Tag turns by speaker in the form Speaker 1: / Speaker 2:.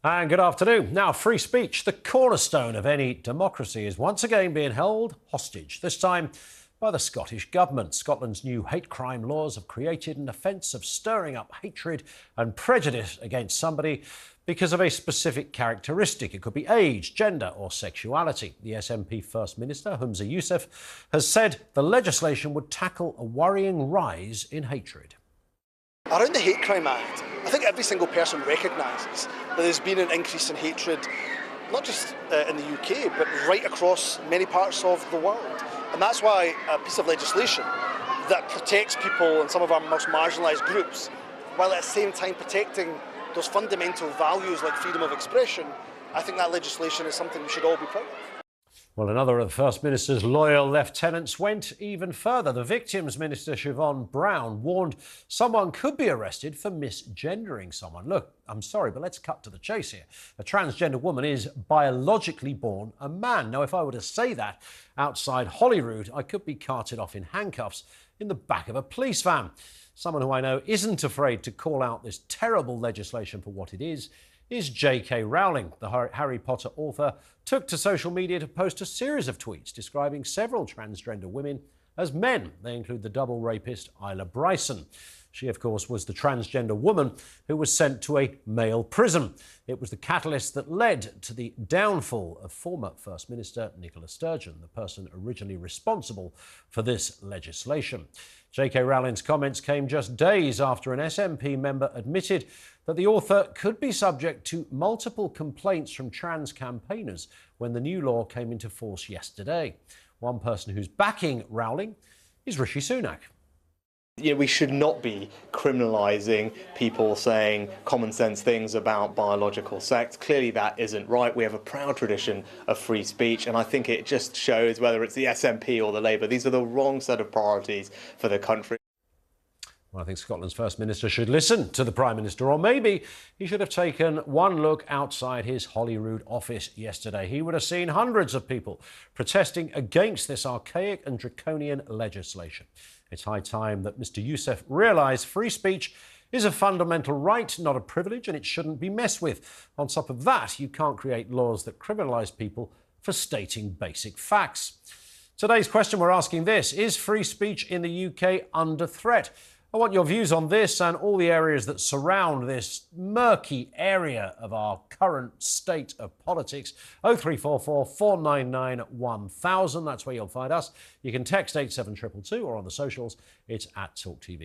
Speaker 1: And good afternoon. Now, free speech, the cornerstone of any democracy, is once again being held hostage, this time by the Scottish Government. Scotland's new hate crime laws have created an offence of stirring up hatred and prejudice against somebody because of a specific characteristic. It could be age, gender or sexuality. The SNP First Minister, Humza Yousef, has said the legislation would tackle a worrying rise in hatred.
Speaker 2: Around the Hate Crime Act, I think every single person recognises that there's been an increase in hatred, not just in the UK, but right across many parts of the world. And that's why a piece of legislation that protects people and some of our most marginalised groups, while at the same time protecting those fundamental values like freedom of expression, I think that legislation is something we should all be proud of.
Speaker 1: Well, another of the First Minister's loyal lieutenants went even further. The Victims Minister, Siobhan Brown, warned someone could be arrested for misgendering someone. Look, I'm sorry, but let's cut to the chase here. A transgender woman is biologically born a man. Now, if I were to say that outside Holyrood, I could be carted off in handcuffs in the back of a police van. Someone who I know isn't afraid to call out this terrible legislation for what it is JK Rowling. The Harry Potter author took to social media to post a series of tweets describing several transgender women as men. They include the double rapist Isla Bryson. She, of course, was the transgender woman who was sent to a male prison. It was the catalyst that led to the downfall of former First Minister Nicola Sturgeon, the person originally responsible for this legislation. JK Rowling's comments came just days after an SNP member admitted that the author could be subject to multiple complaints from trans campaigners when the new law came into force yesterday. One person who's backing Rowling is Rishi Sunak.
Speaker 3: We should not be criminalising people saying common sense things about biological sex. Clearly that isn't right. We have a proud tradition of free speech, and I think it just shows, whether it's the SNP or the Labour, these are the wrong set of priorities for the country.
Speaker 1: Well, I think Scotland's First Minister should listen to the Prime Minister, or maybe he should have taken one look outside his Holyrood office yesterday. He would have seen hundreds of people protesting against this archaic and draconian legislation. It's high time that Mr Yousef realise free speech is a fundamental right, not a privilege, and it shouldn't be messed with. On top of that, you can't create laws that criminalise people for stating basic facts. Today's question, we're asking this: is free speech in the UK under threat? I want your views on this and all the areas that surround this murky area of our current state of politics. 0344 499 1000. That's where you'll find us. You can text 87222 or on the socials, it's @TalkTV.